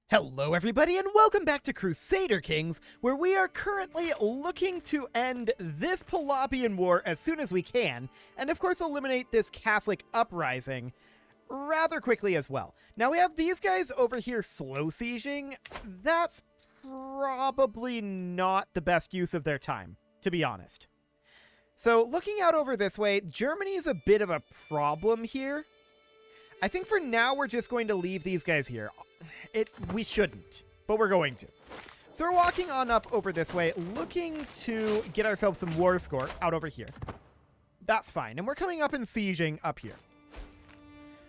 Hello everybody and welcome back to Crusader Kings, where we are currently looking to end this Palabian War as soon as we can, and of course eliminate this Catholic uprising rather quickly as well. Now we have these guys over here slow sieging. That's probably not the best use of their time, to be honest. So looking out over this way, Germany's a bit of a problem here. I think for now we're just going to leave these guys here. We shouldn't, but we're going to. So we're walking on up over this way, looking to get ourselves some war score out over here. That's fine, and we're coming up and sieging up here.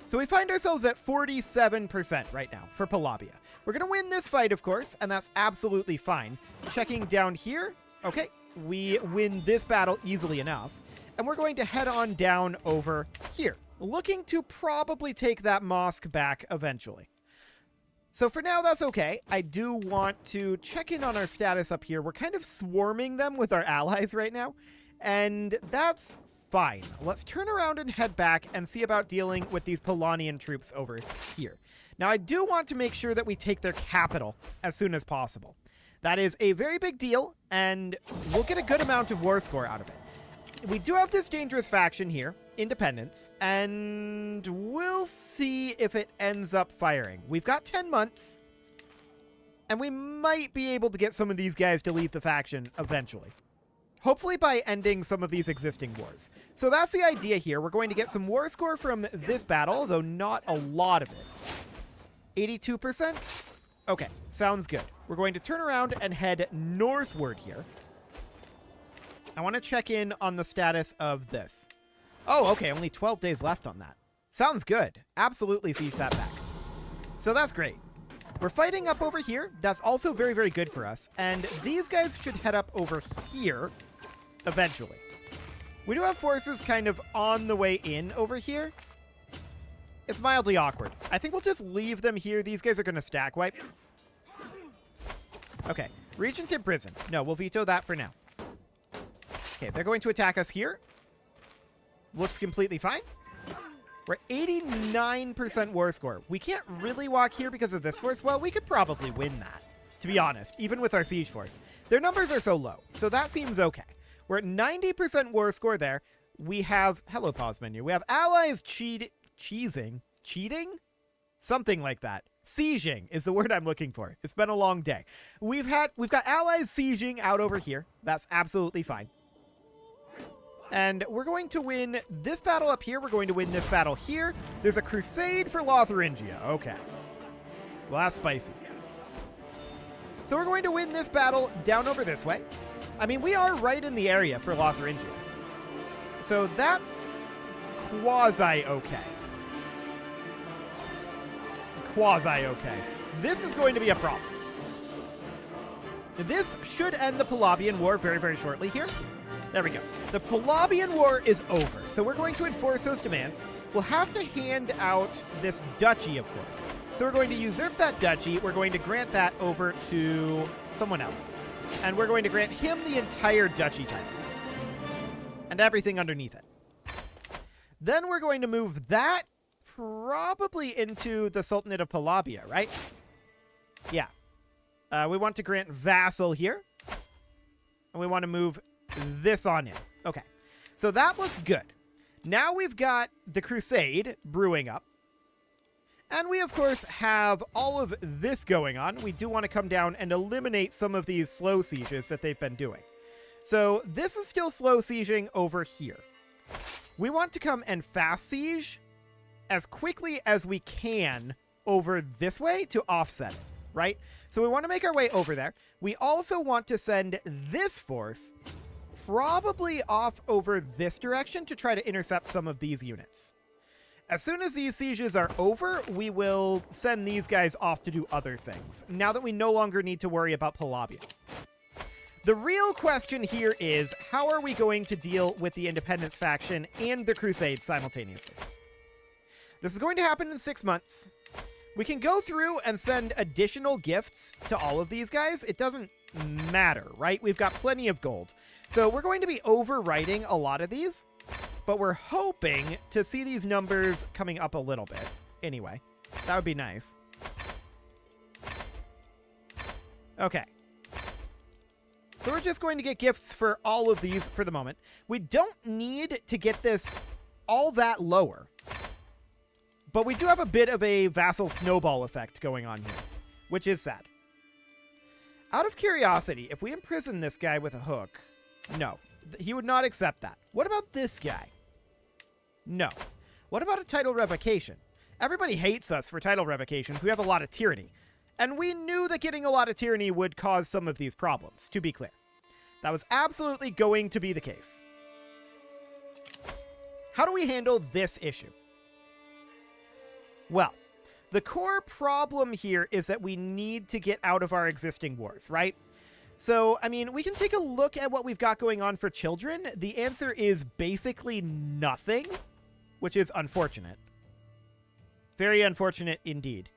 So we find ourselves at 47% right now for Palabia. We're going to win this fight, of course, and that's absolutely fine. Checking down here. Okay, we win this battle easily enough. And we're going to head on down over here, looking to probably take that mosque back eventually. So for now, that's okay. I do want to check in on our status up here. We're kind of swarming them with our allies right now, and that's fine. Let's turn around and head back and see about dealing with these Polanian troops over here. Now, I do want to make sure that we take their capital as soon as possible. That is a very big deal, and we'll get a good amount of war score out of it. We do have this dangerous faction here, Independence, and we'll see if it ends up firing. We've got 10 months, and we might be able to get some of these guys to leave the faction eventually. Hopefully by ending some of these existing wars. So that's the idea here. We're going to get some war score from this battle, though not a lot of it. 82%? Okay, sounds good. We're going to turn around and head northward here. I want to check in on the status of this. Oh, okay, only 12 days left on that. Sounds good. Absolutely siege that back. So that's great. We're fighting up over here. That's also very, very good for us. And these guys should head up over here eventually. We do have forces kind of on the way in over here. It's mildly awkward. I think we'll just leave them here. These guys are going to stack wipe. Okay, Regent in prison. No, we'll veto that for now. Okay, they're going to attack us here. Looks completely fine. We're 89% war score. We can't really walk here because of this force. Well, we could probably win that, to be honest, even with our siege force. Their numbers are so low, so that seems okay. We're at 90% war score there. We have, hello pause menu, we have allies cheating? Something like that. Sieging is the word I'm looking for. It's been a long day. We've got allies sieging out over here. That's absolutely fine. And we're going to win this battle up here. We're going to win this battle here. There's a crusade for Lotharingia. Okay. Well, that's spicy. So we're going to win this battle down over this way. I mean, we are right in the area for Lotharingia. So that's quasi-okay. Quasi-okay. This is going to be a problem. This should end the Palabian War very, very shortly here. There we go. The Palabian War is over, so we're going to enforce those demands. We'll have to hand out this duchy, of course. So we're going to usurp that duchy. We're going to grant that over to someone else. And we're going to grant him the entire duchy title. And everything underneath it. Then we're going to move that probably into the Sultanate of Palabia, right? Yeah. We want to grant vassal here. And we want to move this on in. Okay. So that looks good. Now we've got the Crusade brewing up. And we, of course, have all of this going on. We do want to come down and eliminate some of these slow sieges that they've been doing. So this is still slow sieging over here. We want to come and fast siege as quickly as we can over this way to offset it, right? So we want to make our way over there. We also want to send this force probably off over this direction to try to intercept some of these units. As soon as these sieges are over, we will send these guys off to do other things, now that we no longer need to worry about Palabia. The real question here is, how are we going to deal with the Independence faction and the Crusade simultaneously? This is going to happen in 6 months. We can go through and send additional gifts to all of these guys. It doesn't matter, right? We've got plenty of gold. So we're going to be overwriting a lot of these, but we're hoping to see these numbers coming up a little bit. Anyway, that would be nice. Okay. So we're just going to get gifts for all of these for the moment. We don't need to get this all that lower. But we do have a bit of a vassal snowball effect going on here, which is sad. Out of curiosity, if we imprison this guy with a hook, no. He would not accept that. What about this guy? No. What about a title revocation? Everybody hates us for title revocations. We have a lot of tyranny. And we knew that getting a lot of tyranny would cause some of these problems, to be clear. That was absolutely going to be the case. How do we handle this issue? Well, the core problem here is that we need to get out of our existing wars, right? So, I mean, we can take a look at what we've got going on for children. The answer is basically nothing, which is unfortunate. Very unfortunate indeed.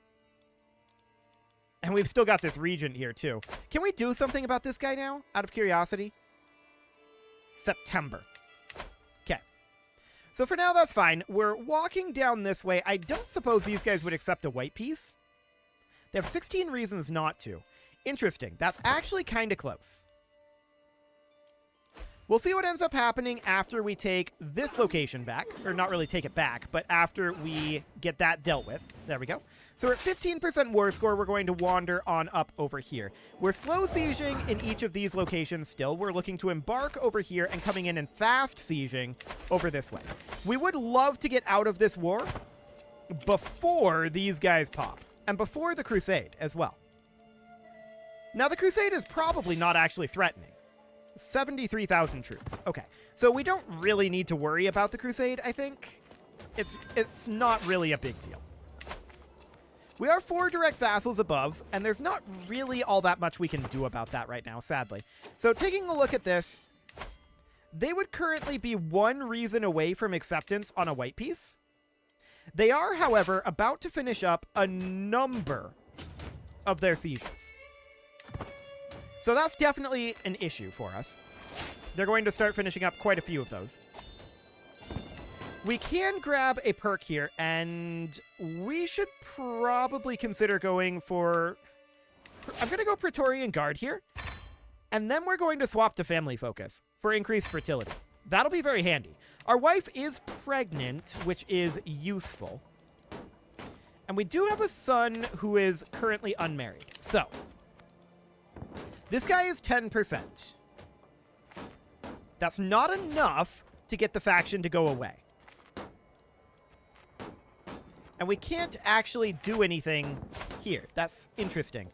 And we've still got this regent here, too. Can we do something about this guy now, out of curiosity? September. Okay. So for now, that's fine. We're walking down this way. I don't suppose these guys would accept a white piece. They have 16 reasons not to. Interesting. That's actually kind of close. We'll see what ends up happening after we take this location back. Or not really take it back, but after we get that dealt with. There we go. So we're at 15% war score. We're going to wander on up over here. We're slow sieging in each of these locations still. We're looking to embark over here and coming in and fast sieging over this way. We would love to get out of this war before these guys pop. And before the Crusade as well. Now, the Crusade is probably not actually threatening. 73,000 troops. Okay, so we don't really need to worry about the Crusade, I think. It's not really a big deal. We are 4 direct vassals above, and there's not really all that much we can do about that right now, sadly. So taking a look at this, they would currently be 1 reason away from acceptance on a white piece. They are, however, about to finish up a number of their sieges. So that's definitely an issue for us. They're going to start finishing up quite a few of those. We can grab a perk here, and we should probably consider going for... I'm going to go Praetorian Guard here, and then we're going to swap to Family Focus for increased fertility. That'll be very handy. Our wife is pregnant, which is useful. And we do have a son who is currently unmarried. So, this guy is 10%. That's not enough to get the faction to go away. And we can't actually do anything here. That's interesting.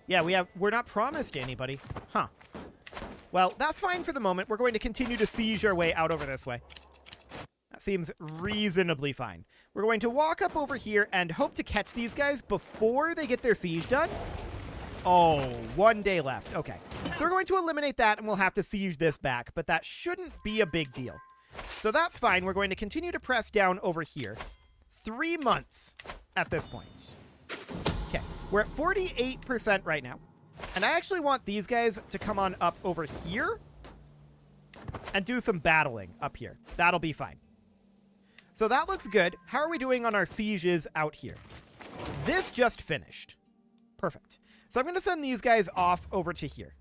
Yeah, we're not promised to anybody. Huh. Well, that's fine for the moment. We're going to continue to siege our way out over this way. That seems reasonably fine. We're going to walk up over here and hope to catch these guys before they get their siege done. Oh, 1 day left. Okay. So we're going to eliminate that, and we'll have to siege this back, but that shouldn't be a big deal. So that's fine. We're going to continue to press down over here. 3 months at this point. Okay. We're at 48% right now. And I actually want these guys to come on up over here and do some battling up here. That'll be fine. So that looks good. How are we doing on our sieges out here? This just finished. Perfect. So I'm going to send these guys off over to here.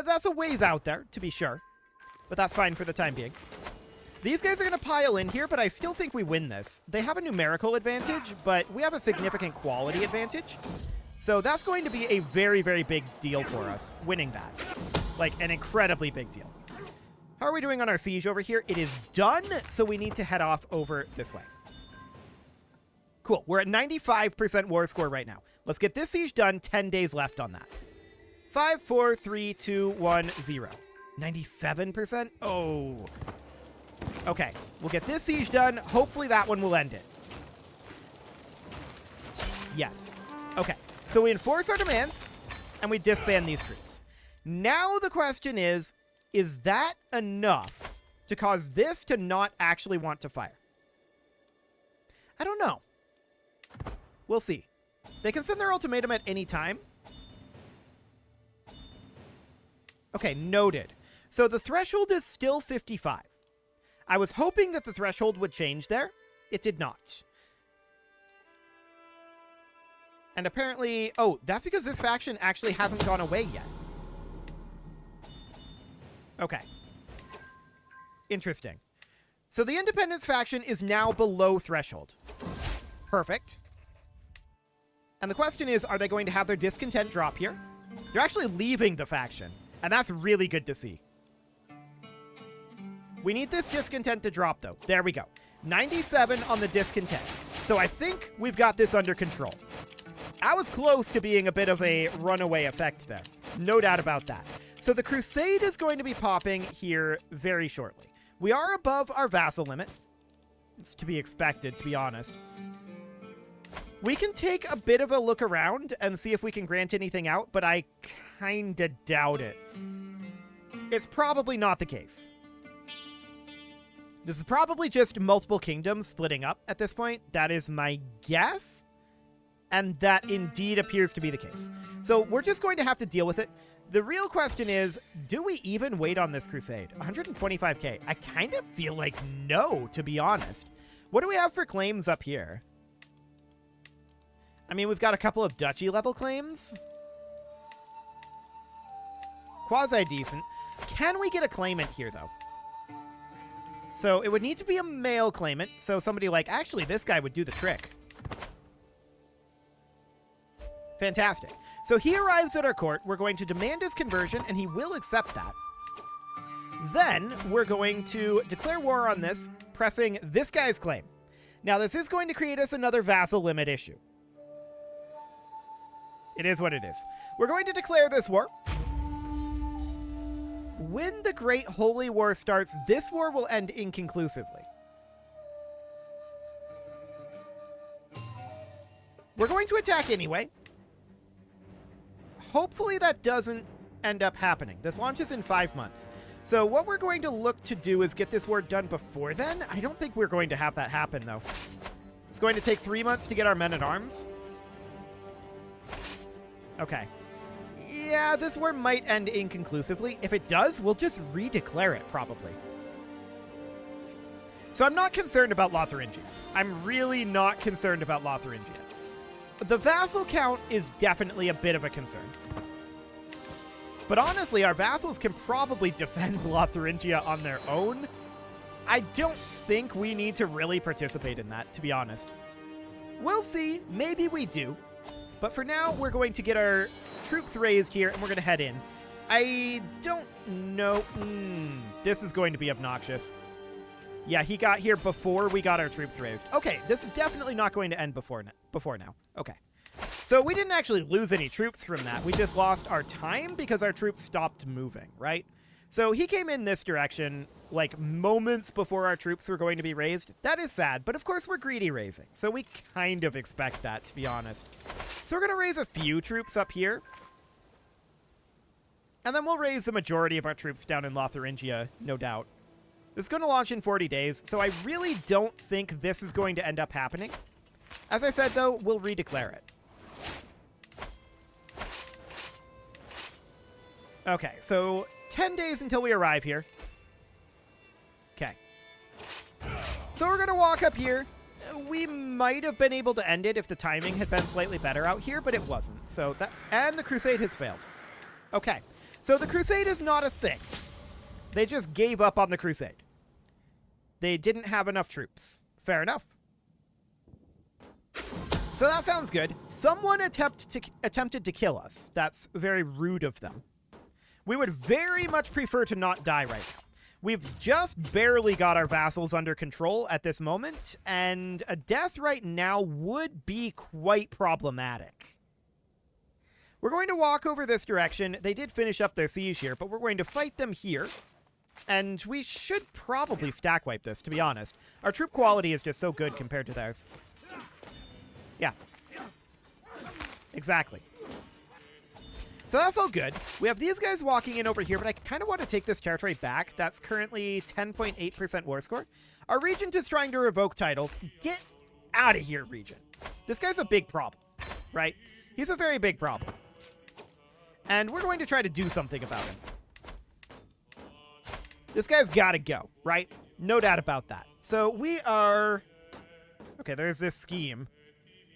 That's a ways out there, to be sure. But that's fine for the time being. These guys are going to pile in here, but I still think we win this. They have a numerical advantage, but we have a significant quality advantage. So that's going to be a very, very big deal for us, winning that. Like, an incredibly big deal. How are we doing on our siege over here? It is done, so we need to head off over this way. Cool. We're at 95% war score right now. Let's get this siege done. 10 days left on that. 5, 4, 3, 2, 1, 0. 97%? Oh. Okay. We'll get this siege done. Hopefully that one will end it. Yes. Okay. So we enforce our demands, and we disband these troops. Now the question is that enough to cause this to not actually want to fire? I don't know. We'll see. They can send their ultimatum at any time. Okay, noted. So the threshold is still 55. I was hoping that the threshold would change there. It did not. And apparently... Oh, that's because this faction actually hasn't gone away yet. Okay. Interesting. So the Independence faction is now below threshold. Perfect. And the question is, are they going to have their discontent drop here? They're actually leaving the faction, and that's really good to see. We need this discontent to drop, though. There we go. 97 on the discontent. So I think we've got this under control. I was close to being a bit of a runaway effect there. No doubt about that. So the Crusade is going to be popping here very shortly. We are above our vassal limit. It's to be expected, to be honest. We can take a bit of a look around and see if we can grant anything out, but I kinda doubt it. It's probably not the case. This is probably just multiple kingdoms splitting up at this point. That is my guess. And that indeed appears to be the case. So we're just going to have to deal with it. The real question is, do we even wait on this crusade? 125k. I kind of feel like no, to be honest. What do we have for claims up here? I mean, we've got a couple of duchy level claims. Quasi-decent. Can we get a claimant here, though? So it would need to be a male claimant. So somebody like, actually, this guy would do the trick. Fantastic. So he arrives at our court. We're going to demand his conversion, and he will accept that. Then we're going to declare war on this, pressing this guy's claim. Now, this is going to create us another vassal limit issue. It is what it is. We're going to declare this war. When the Great Holy War starts, this war will end inconclusively. We're going to attack anyway. Hopefully that doesn't end up happening. This launches in 5 months. So what we're going to look to do is get this war done before then. I don't think we're going to have that happen, though. It's going to take 3 months to get our men-at-arms. Okay. Yeah, this war might end inconclusively. If it does, we'll just redeclare it, probably. So I'm not concerned about Lotharingia. I'm really not concerned about Lotharingia. The vassal count is definitely a bit of a concern. But honestly, our vassals can probably defend Lotharingia on their own. I don't think we need to really participate in that, to be honest. We'll see. Maybe we do. But for now, we're going to get our troops raised here, and we're going to head in. I don't know. This is going to be obnoxious. Yeah, he got here before we got our troops raised. Okay, this is definitely not going to end before now. Okay. So we didn't actually lose any troops from that. We just lost our time because our troops stopped moving, right? So he came in this direction, like, moments before our troops were going to be raised. That is sad, but of course we're greedy raising, so we kind of expect that, to be honest. So we're going to raise a few troops up here. And then we'll raise the majority of our troops down in Lotharingia, no doubt. This is going to launch in 40 days, so I really don't think this is going to end up happening. As I said, though, we'll redeclare it. Okay, so 10 days until we arrive here. Okay. So we're going to walk up here. We might have been able to end it if the timing had been slightly better out here, but it wasn't. So that, and the crusade has failed. Okay, so the crusade is not a thing. They just gave up on the crusade. They didn't have enough troops. Fair enough. So that sounds good. Someone attempted to kill us. That's very rude of them. We would very much prefer to not die right now. We've just barely got our vassals under control at this moment, and a death right now would be quite problematic. We're going to walk over this direction. They did finish up their siege here, but we're going to fight them here. And we should probably stack wipe this, to be honest. Our troop quality is just so good compared to theirs. Yeah. Exactly. So that's all good. We have these guys walking in over here, but I kind of want to take this territory back. That's currently 10.8% war score. Our regent is trying to revoke titles. Get out of here, regent. This guy's a big problem, right? He's a very big problem. And we're going to try to do something about him. This guy's got to go, right? No doubt about that. So we are... Okay, there's this scheme.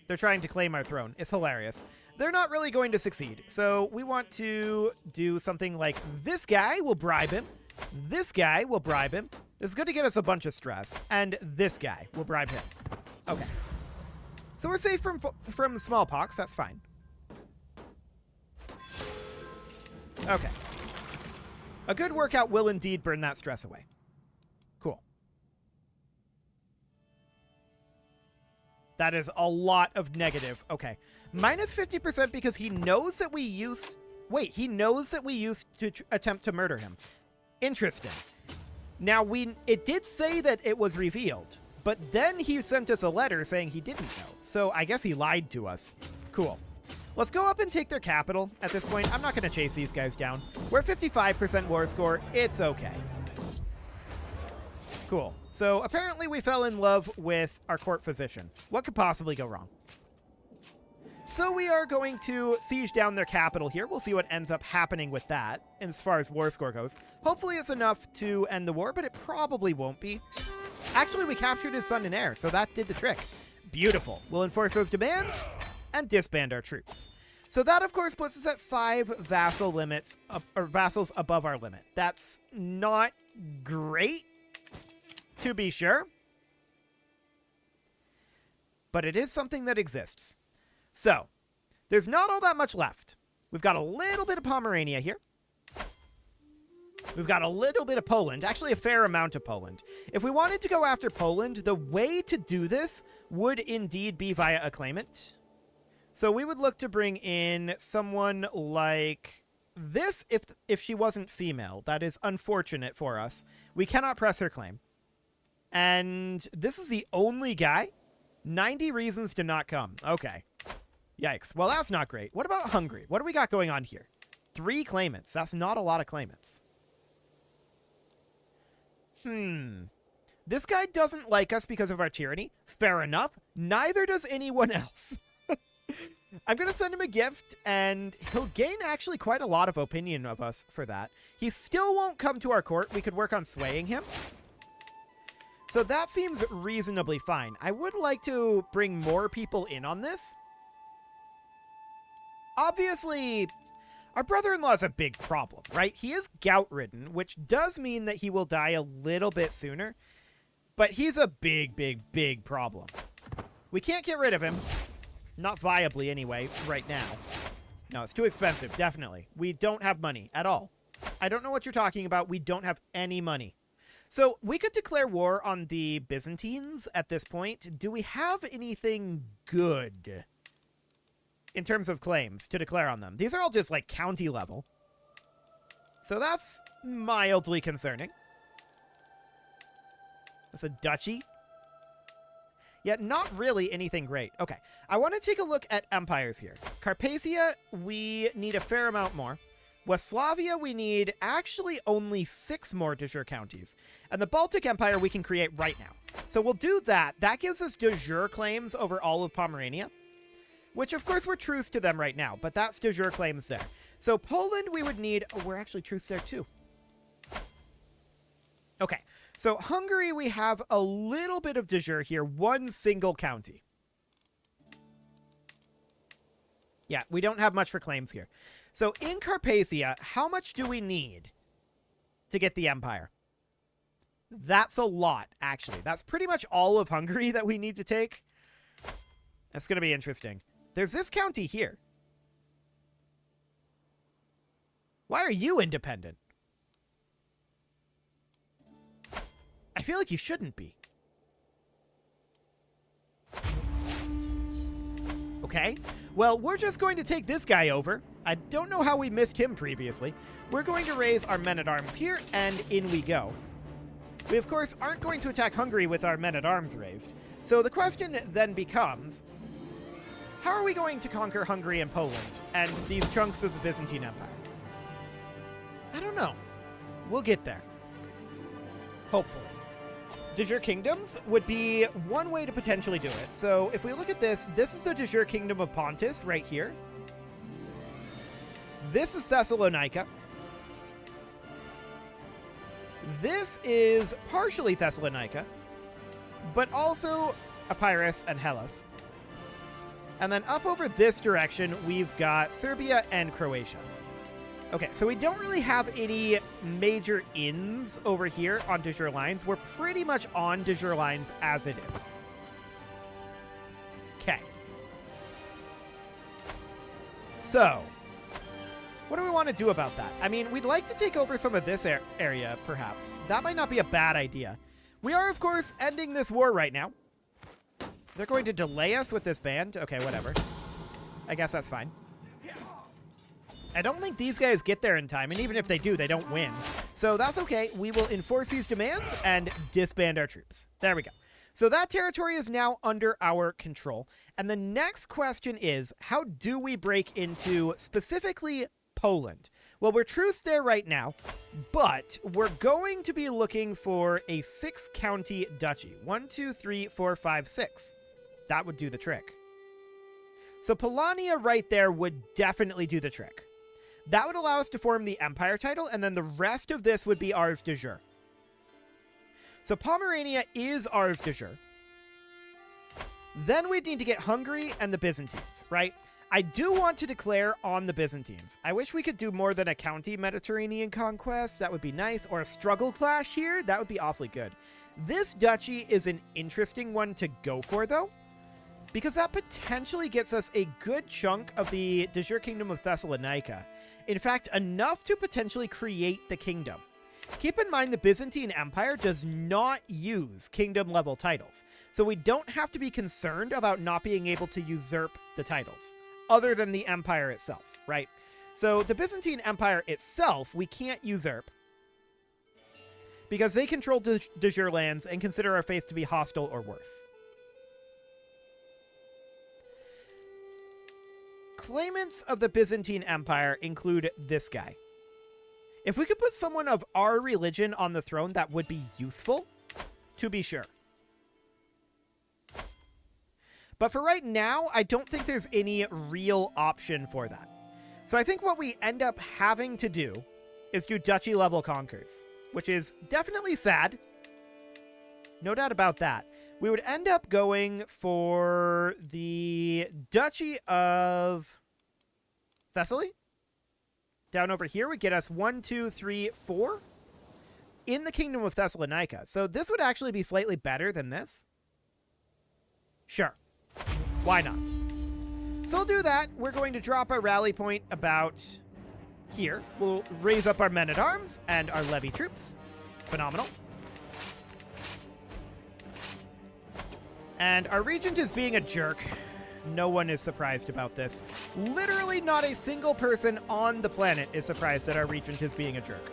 They're trying to claim our throne. It's hilarious. They're not really going to succeed. So we want to do something like this guy will bribe him. This guy will bribe him. This is going to get us a bunch of stress. And this guy will bribe him. Okay. So we're safe from smallpox. That's fine. Okay. A good workout will indeed burn that stress away. Cool. That is a lot of negative. Okay. Minus 50% because he knows that we used... Wait, he knows that we used to attempt to murder him. Interesting. Now, it did say that it was revealed, but then he sent us a letter saying he didn't know. So I guess he lied to us. Cool. Let's go up and take their capital at this point. I'm not going to chase these guys down. We're at 55% war score. It's okay. Cool. So apparently we fell in love with our court physician. What could possibly go wrong? So we are going to siege down their capital here. We'll see what ends up happening with that as far as war score goes. Hopefully it's enough to end the war, but it probably won't be. Actually, we captured his son and heir, so that did the trick. Beautiful. We'll enforce those demands and disband our troops. So that, of course, puts us at 5 vassal limits, or vassals above our limit. That's not great, to be sure. But it is something that exists. So, there's not all that much left. We've got a little bit of Pomerania here. We've got a little bit of Poland, actually a fair amount of Poland. If we wanted to go after Poland, the way to do this would indeed be via a claimant. So we would look to bring in someone like this if she wasn't female. That is unfortunate for us. We cannot press her claim. And this is the only guy? 90 reasons to not come. Okay. Yikes. Well, that's not great. What about Hungary? What do we got going on here? 3 claimants. That's not a lot of claimants. This guy doesn't like us because of our tyranny. Fair enough. Neither does anyone else. I'm going to send him a gift, and he'll gain actually quite a lot of opinion of us for that. He still won't come to our court. We could work on swaying him. So that seems reasonably fine. I would like to bring more people in on this. Obviously, our brother-in-law is a big problem, right? He is gout-ridden, which does mean that he will die a little bit sooner. But he's a big, big, big problem. We can't get rid of him. Not viably, anyway, right now. No, it's too expensive, definitely. We don't have money at all. I don't know what you're talking about. We don't have any money. So we could declare war on the Byzantines at this point. Do we have anything good in terms of claims to declare on them? These are all just like county level. So that's mildly concerning. That's a duchy. Yet not really anything great. Okay, I want to take a look at empires here. Carpathia, we need a fair amount more. Westphalia, we need actually only 6 more de jure counties. And the Baltic Empire we can create right now. So we'll do that. That gives us de jure claims over all of Pomerania. Which, of course, we're truce to them right now. But that's de jure claims there. So Poland, we would need... Oh, we're actually truce there, too. Okay. So Hungary, we have a little bit of de jure here. 1 single county. Yeah, we don't have much for claims here. So in Carpathia, how much do we need to get the empire? That's a lot, actually. That's pretty much all of Hungary that we need to take. That's going to be interesting. There's this county here. Why are you independent? I feel like you shouldn't be. Okay. Well, we're just going to take this guy over. I don't know how we missed him previously. We're going to raise our men-at-arms here, and in we go. We, of course, aren't going to attack Hungary with our men-at-arms raised. So the question then becomes, how are we going to conquer Hungary and Poland and these chunks of the Byzantine Empire? I don't know. We'll get there. Hopefully. De jure kingdoms would be one way to potentially do it. So if we look at this, this is the de jure kingdom of Pontus right here. This is Thessalonica. This is partially Thessalonica, but also Epirus and Hellas. And then up over this direction, we've got Serbia and Croatia. Okay, so we don't really have any major inns over here on de jure lines. We're pretty much on de jure lines as it is. Okay. So, what do we want to do about that? I mean, we'd like to take over some of this area, perhaps. That might not be a bad idea. We are, of course, ending this war right now. They're going to delay us with this band. Okay, whatever. I guess that's fine. I don't think these guys get there in time, and even if they do, they don't win. So that's okay. We will enforce these demands and disband our troops. There we go. So that territory is now under our control. And the next question is, how do we break into specifically Poland? Well, we're truced there right now, but we're going to be looking for a 6-county duchy. 1, 2, 3, 4, 5, 6. That would do the trick. So Polania right there would definitely do the trick. That would allow us to form the empire title, and then the rest of this would be ours de jure. So Pomerania is ours de jure. Then we'd need to get Hungary and the Byzantines, right? I do want to declare on the Byzantines. I wish we could do more than a county Mediterranean conquest. That would be nice. Or a struggle clash here. That would be awfully good. This duchy is an interesting one to go for, though, because that potentially gets us a good chunk of the de jure kingdom of Thessalonica. In fact, enough to potentially create the kingdom. Keep in mind the Byzantine Empire does not use kingdom-level titles, so we don't have to be concerned about not being able to usurp the titles, other than the empire itself, right? So the Byzantine Empire itself, we can't usurp, because they control de jure lands and consider our faith to be hostile or worse. Claimants of the Byzantine Empire include this guy. If we could put someone of our religion on the throne, that would be useful, to be sure. But for right now, I don't think there's any real option for that. So I think what we end up having to do is do duchy-level conquers, which is definitely sad. No doubt about that. We would end up going for the Duchy of Thessaly. Down over here would get us 1, 2, 3, 4 in the Kingdom of Thessalonica. So this would actually be slightly better than this. Sure. Why not? So we'll do that. We're going to drop our rally point about here. We'll raise up our men-at-arms and our levy troops. Phenomenal. And our regent is being a jerk. No one is surprised about this. Literally not a single person on the planet is surprised that our regent is being a jerk.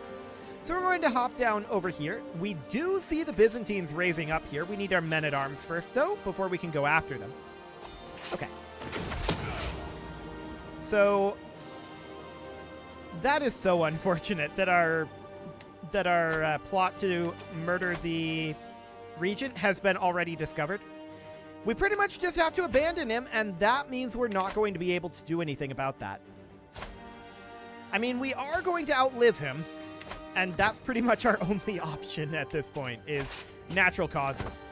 So we're going to hop down over here. We do see the Byzantines raising up here. We need our men-at-arms first, though, before we can go after them. Okay. So that is so unfortunate that our plot to murder the regent has been already discovered. We pretty much just have to abandon him, and that means we're not going to be able to do anything about that. I mean, we are going to outlive him, and that's pretty much our only option at this point, is natural causes.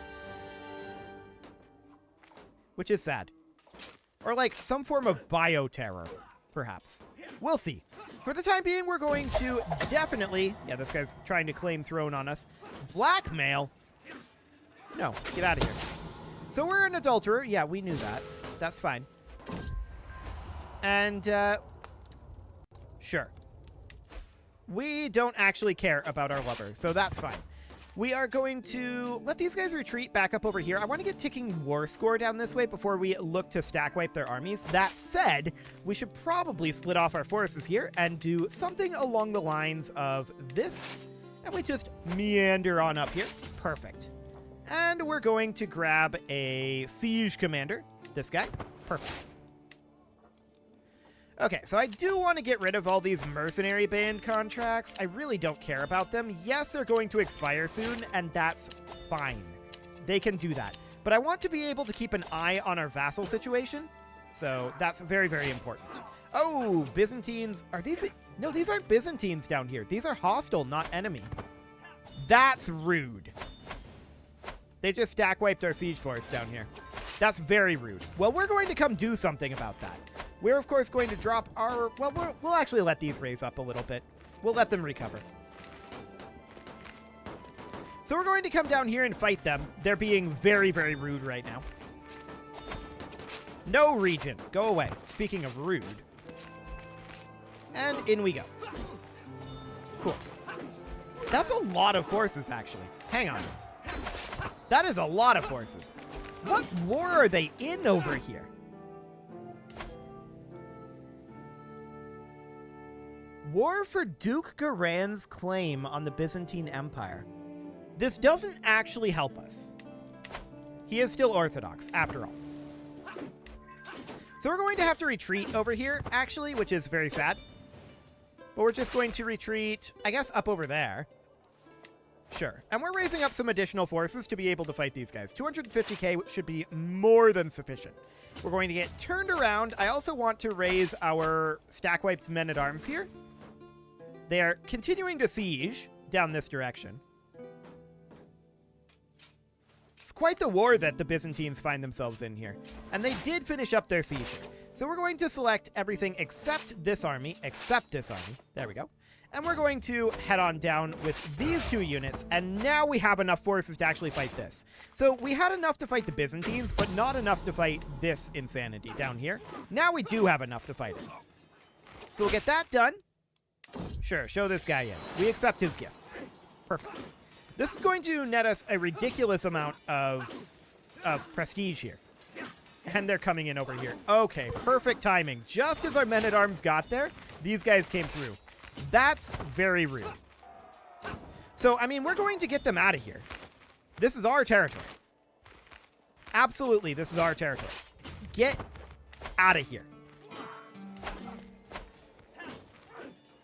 Which is sad. Or like some form of bioterror, perhaps. We'll see. For the time being, we're going to definitely... Yeah, this guy's trying to claim throne on us. Blackmail? No, get out of here. So we're an adulterer. Yeah, we knew that. That's fine. And, sure. We don't actually care about our lover, so that's fine. We are going to let these guys retreat back up over here. I want to get ticking war score down this way before we look to stack wipe their armies. That said, we should probably split off our forces here and do something along the lines of this. And we just meander on up here. Perfect. And we're going to grab a siege commander. This guy. Perfect. Okay, so I do want to get rid of all these mercenary band contracts. I really don't care about them. Yes, they're going to expire soon, and that's fine. They can do that. But I want to be able to keep an eye on our vassal situation. So that's very, very important. Oh, Byzantines. Are these... No, these aren't Byzantines down here. These are hostile, not enemy. That's rude. They just stack wiped our siege force down here. That's very rude. Well, we're going to come do something about that. We're, of course, going to drop our... Well, we'll actually let these raise up a little bit. We'll let them recover. So we're going to come down here and fight them. They're being very, very rude right now. No region. Go away. Speaking of rude. And in we go. Cool. That's a lot of forces, actually. Hang on. That is a lot of forces. What war are they in over here? War for Duke Garan's claim on the Byzantine Empire. This doesn't actually help us. He is still Orthodox, after all. So we're going to have to retreat over here, actually, which is very sad. But we're just going to retreat, I guess, up over there. Sure. And we're raising up some additional forces to be able to fight these guys. 250k should be more than sufficient. We're going to get turned around. I also want to raise our stack-wiped men-at-arms here. They are continuing to siege down this direction. It's quite the war that the Byzantines find themselves in here. And they did finish up their siege here. So we're going to select everything except this army. There we go. And we're going to head on down with these two units. And now we have enough forces to actually fight this. So we had enough to fight the Byzantines, but not enough to fight this insanity down here. Now we do have enough to fight it. So we'll get that done. Sure, show this guy in. We accept his gifts. Perfect. This is going to net us a ridiculous amount of prestige here. And they're coming in over here. Okay, perfect timing. Just as our men-at-arms got there, these guys came through. That's very rude. So, I mean, we're going to get them out of here. This is our territory. Absolutely, this is our territory. Get out of here.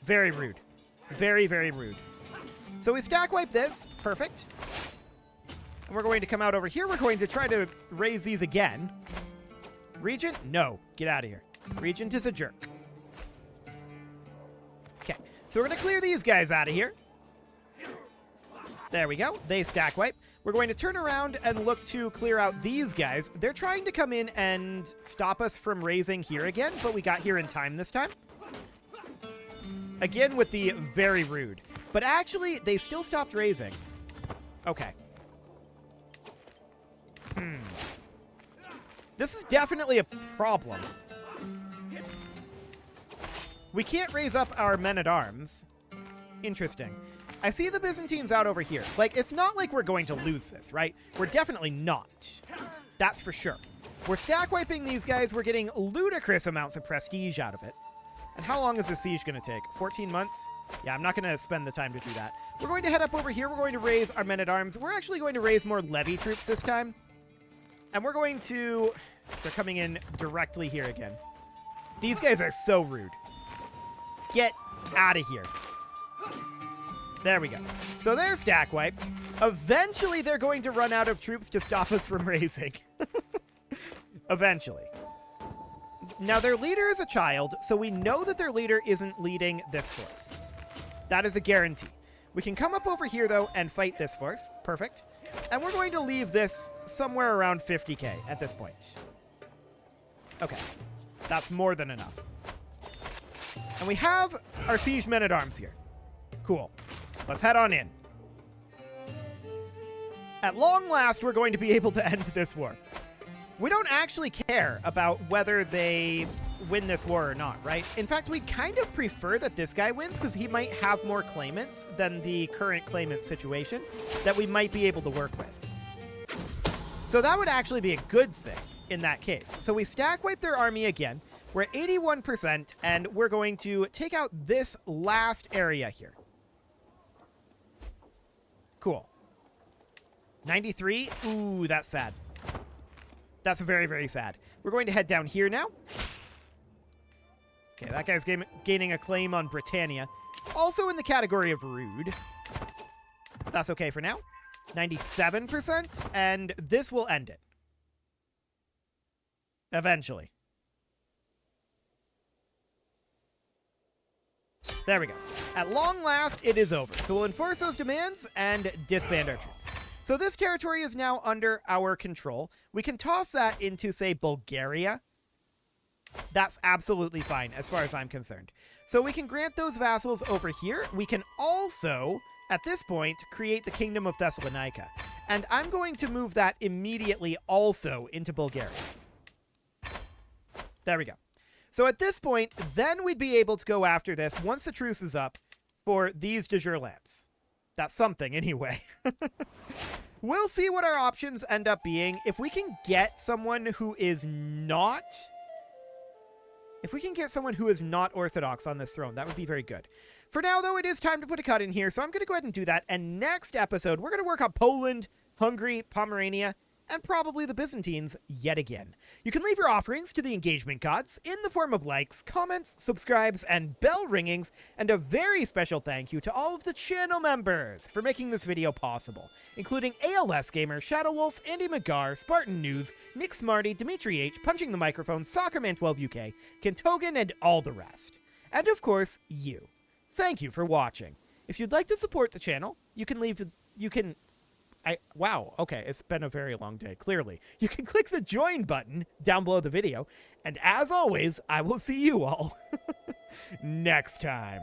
Very rude. Very, very rude. So we stack wipe this. Perfect. And we're going to come out over here. We're going to try to raise these again. Regent? No. Get out of here. Regent is a jerk. Okay. So we're going to clear these guys out of here. There we go. They stack wipe. We're going to turn around and look to clear out these guys. They're trying to come in and stop us from raising here again, but we got here in time this time. Again with the very rude. But actually, they still stopped raising. Okay. This is definitely a problem. We can't raise up our men-at-arms. Interesting. I see the Byzantines out over here. Like, it's not like we're going to lose this, right? We're definitely not. That's for sure. We're stack-wiping these guys. We're getting ludicrous amounts of prestige out of it. And how long is this siege going to take? 14 months? Yeah, I'm not going to spend the time to do that. We're going to head up over here. We're going to raise our men-at-arms. We're actually going to raise more levy troops this time. And we're going to... They're coming in directly here again. These guys are so rude. Get out of here. There we go. So they're stack wiped. Eventually, they're going to run out of troops to stop us from raising. Eventually. Now, their leader is a child, so we know that their leader isn't leading this force. That is a guarantee. We can come up over here, though, and fight this force. Perfect. And we're going to leave this somewhere around 50k at this point. Okay. That's more than enough. And we have our siege men-at-arms here. Cool. Let's head on in. At long last, we're going to be able to end this war. We don't actually care about whether they win this war or not, right? In fact, we kind of prefer that this guy wins because he might have more claimants than the current claimant situation that we might be able to work with. So that would actually be a good thing in that case. So we stack wipe their army again. We're at 81%, and we're going to take out this last area here. Cool. 93? Ooh, that's sad. That's very, very sad. We're going to head down here now. Okay, that guy's gaining a claim on Britannia. Also in the category of rude. That's okay for now. 97%, and this will end it. Eventually. There we go. At long last, it is over. So we'll enforce those demands and disband our troops. So this territory is now under our control. We can toss that into, say, Bulgaria. That's absolutely fine as far as I'm concerned. So we can grant those vassals over here. We can also, at this point, create the Kingdom of Thessalonica. And I'm going to move that immediately also into Bulgaria. There we go. So at this point, then we'd be able to go after this once the truce is up for these de jure lands. That's something anyway. We'll see what our options end up being. If we can get someone who is not... If we can get someone who is not Orthodox on this throne, that would be very good. For now, though, it is time to put a cut in here, so I'm going to go ahead and do that. And next episode, we're going to work on Poland, Hungary, Pomerania, and probably the Byzantines yet again. You can leave your offerings to the engagement gods in the form of likes, comments, subscribes, and bell ringings, and a very special thank you to all of the channel members for making this video possible, including ALS Gamer, Shadow Wolf, Andy McGar, Spartan News, Nick Smarty, Dimitri H, Punching the Microphone, Soccerman12UK, Kentogan, and all the rest. And of course, you. Thank you for watching. If you'd like to support the channel, wow, okay, it's been a very long day, clearly. You can click the join button down below the video, and as always, I will see you all next time.